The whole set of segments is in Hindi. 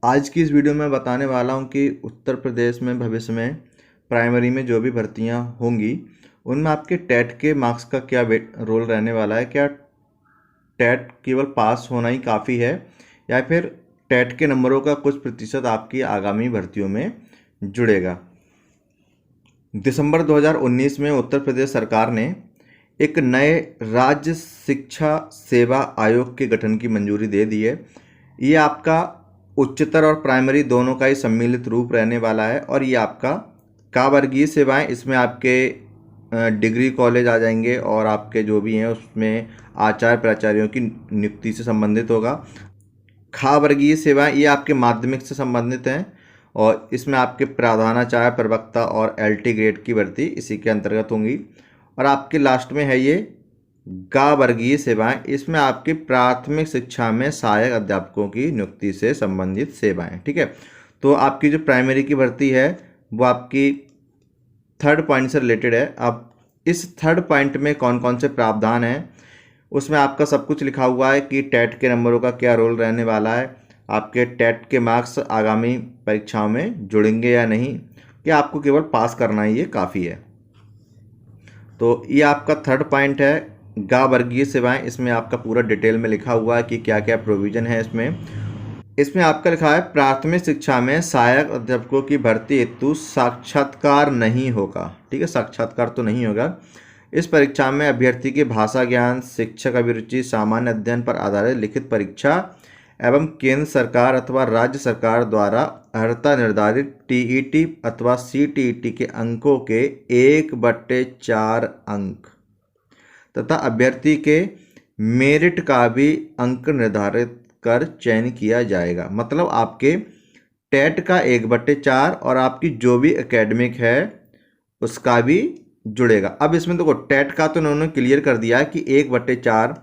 आज की इस वीडियो में बताने वाला हूं कि उत्तर प्रदेश में भविष्य में प्राइमरी में जो भी भर्तियां होंगी उनमें आपके टेट के मार्क्स का क्या रोल रहने वाला है। क्या टेट केवल पास होना ही काफ़ी है या फिर टेट के नंबरों का कुछ प्रतिशत आपकी आगामी भर्तियों में जुड़ेगा। दिसंबर 2019 में उत्तर प्रदेश सरकार ने एक नए राज्य शिक्षा सेवा आयोग के गठन की मंजूरी दे दी है। ये आपका उच्चतर और प्राइमरी दोनों का ही सम्मिलित रूप रहने वाला है और ये आपका का वर्गीय सेवाएं, इसमें आपके डिग्री कॉलेज आ जाएंगे और आपके जो भी हैं उसमें आचार्य प्राचार्यों की नियुक्ति से संबंधित होगा। खा वर्गीय सेवाएं ये आपके माध्यमिक से संबंधित हैं और इसमें आपके प्रधानाचार्य, प्रवक्ता और एलटी ग्रेड की भर्ती इसी के अंतर्गत होंगी। और आपके लास्ट में है ये गा वर्गीय सेवाएं, इसमें आपकी प्राथमिक शिक्षा में सहायक अध्यापकों की नियुक्ति से संबंधित सेवाएं। ठीक है, तो आपकी जो प्राइमरी की भर्ती है वो आपकी थर्ड पॉइंट से रिलेटेड है। अब इस थर्ड पॉइंट में कौन कौन से प्रावधान हैं उसमें आपका सब कुछ लिखा हुआ है कि टेट के नंबरों का क्या रोल रहने वाला है, आपके टेट के मार्क्स आगामी परीक्षाओं में जुड़ेंगे या नहीं, कि आपको केवल पास करना ही ये काफ़ी है। तो ये आपका थर्ड पॉइंट है गा वर्गीय सेवाएं। इसमें आपका पूरा डिटेल में लिखा हुआ है कि क्या क्या प्रोविज़न है। इसमें आपका लिखा है प्राथमिक शिक्षा में सहायक अध्यापकों की भर्ती हेतु साक्षात्कार नहीं होगा। ठीक है, साक्षात्कार तो नहीं होगा। इस परीक्षा में अभ्यर्थी के भाषा ज्ञान, शिक्षक अभिरुचि, सामान्य अध्ययन पर आधारित लिखित परीक्षा एवं केंद्र सरकार अथवा राज्य सरकार द्वारा अर्हता निर्धारित टीईटी अथवा सीटीईटी के अंकों के 1/4 अंक तथा अभ्यर्थी के मेरिट का भी अंक निर्धारित कर चयन किया जाएगा। मतलब आपके टेट का 1/4 और आपकी जो भी एकेडमिक है उसका भी जुड़ेगा। अब इसमें देखो टेट का तो उन्होंने क्लियर कर दिया है कि 1/4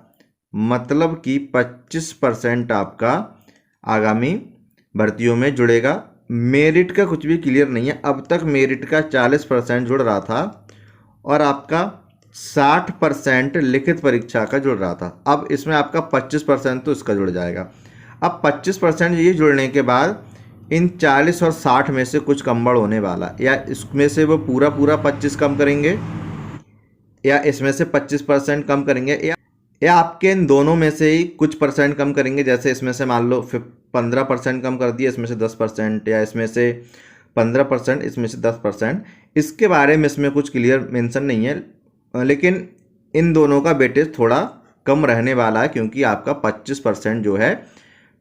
मतलब कि 25% आपका आगामी भर्तियों में जुड़ेगा। मेरिट का कुछ भी क्लियर नहीं है। अब तक मेरिट का 40% जुड़ रहा था और आपका 60% लिखित परीक्षा का जुड़ रहा था। अब इसमें आपका 25% तो इसका जुड़ जाएगा। अब 25% ये जुड़ने के बाद इन 40 और 60 में से कुछ कम बढ़ होने वाला, या इसमें से वो पूरा 25 कम करेंगे या इसमें से 25% कम करेंगे या आपके इन दोनों में से ही कुछ परसेंट कम करेंगे। जैसे इसमें से मान लो 15% कम कर दिया, इसमें से 10%, या इसमें से 15%, इसमें से 10%। इसके बारे में इसमें कुछ क्लियर मेंशन नहीं है, लेकिन इन दोनों का वेटेज थोड़ा कम रहने वाला है क्योंकि आपका 25% जो है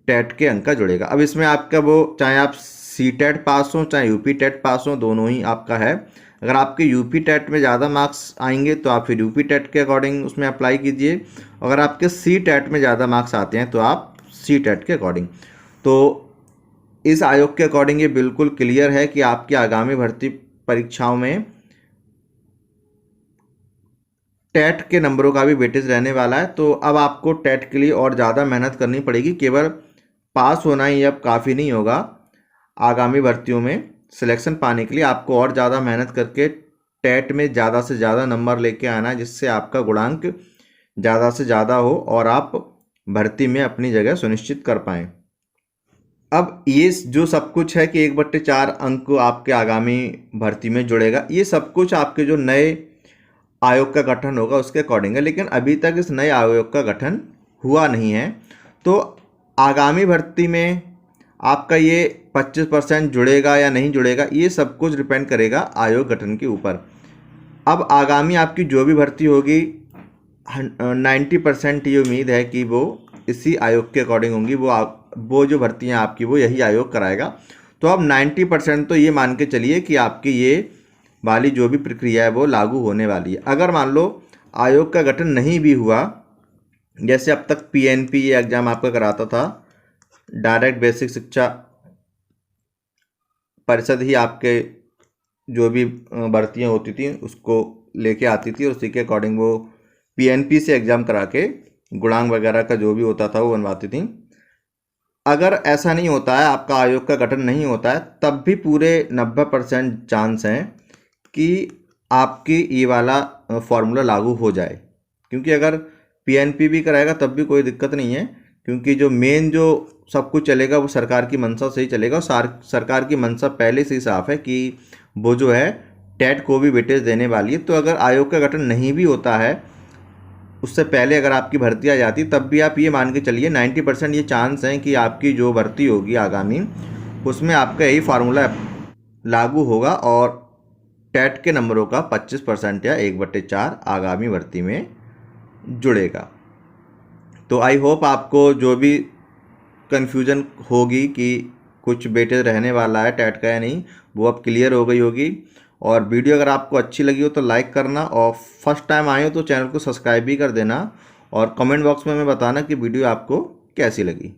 टेट के अंक का जुड़ेगा। अब इसमें आपका वो चाहे आप सी टेट पास हो चाहे यूपी टेट पास हो, दोनों ही आपका है। अगर आपके यूपी टेट में ज़्यादा मार्क्स आएंगे तो आप फिर यूपी टेट के अकॉर्डिंग उसमें अप्लाई कीजिए। अगर आपके सी टेट में ज़्यादा मार्क्स आते हैं तो आप सी टेट के अकॉर्डिंग। तो इस आयोग के अकॉर्डिंग ये बिल्कुल क्लियर है कि आपकी आगामी भर्ती परीक्षाओं में टेट के नंबरों का भी वेटेज रहने वाला है। तो अब आपको टेट के लिए और ज़्यादा मेहनत करनी पड़ेगी। केवल पास होना ही अब काफ़ी नहीं होगा। आगामी भर्तियों में सिलेक्शन पाने के लिए आपको और ज़्यादा मेहनत करके टेट में ज़्यादा से ज़्यादा नंबर लेके आना है, जिससे आपका गुणांक ज़्यादा से ज़्यादा हो और आप भर्ती में अपनी जगह सुनिश्चित कर पाएँ। अब ये जो सब कुछ है कि 1/4 अंक आपके आगामी भर्ती में जुड़ेगा, ये सब कुछ आपके जो नए आयोग का गठन होगा उसके अकॉर्डिंग है। लेकिन अभी तक इस नए आयोग का गठन हुआ नहीं है, तो आगामी भर्ती में आपका ये 25% जुड़ेगा या नहीं जुड़ेगा, ये सब कुछ डिपेंड करेगा आयोग गठन के ऊपर। अब आगामी आपकी जो भी भर्ती होगी 90% ये उम्मीद है कि वो इसी आयोग के अकॉर्डिंग होंगी। वो जो भर्तियाँ आपकी वो यही आयोग कराएगा। तो अब 90% तो ये मान के चलिए कि आपकी ये वाली जो भी प्रक्रिया है वो लागू होने वाली है। अगर मान लो आयोग का गठन नहीं भी हुआ, जैसे अब तक पीएनपी ये एग्ज़ाम आपका कराता था, डायरेक्ट बेसिक शिक्षा परिषद ही आपके जो भी भर्तियाँ होती थी उसको लेके आती थी और उसी के अकॉर्डिंग वो पीएनपी से एग्ज़ाम करा के गुणांक वगैरह का जो भी होता था वो बनवाती थी। अगर ऐसा नहीं होता है, आपका आयोग का गठन नहीं होता है, तब भी पूरे 90% चांस हैं कि आपकी ये वाला फॉर्मूला लागू हो जाए। क्योंकि अगर पीएनपी भी कराएगा तब भी कोई दिक्कत नहीं है, क्योंकि जो मेन जो सब कुछ चलेगा वो सरकार की मंशा से ही चलेगा। और सरकार की मंशा पहले से ही साफ है कि वो जो है टेट को भी वेटेज देने वाली है। तो अगर आयोग का गठन नहीं भी होता है, उससे पहले अगर आपकी भर्ती आ जाती, तब भी आप ये मान के चलिए 90% ये चांस हैं कि आपकी जो भर्ती होगी आगामी, उसमें आपका यही फार्मूला लागू होगा और टेट के नंबरों का 25% या 1/4 आगामी भर्ती में जुड़ेगा। तो आई होप आपको जो भी कन्फ्यूजन होगी कि कुछ वेटेज रहने वाला है टेट का या नहीं, वो अब क्लियर हो गई होगी। और वीडियो अगर आपको अच्छी लगी हो तो लाइक करना, और फर्स्ट टाइम आए हो तो चैनल को सब्सक्राइब भी कर देना, और कमेंट बॉक्स में हमें बताना कि वीडियो आपको कैसी लगी।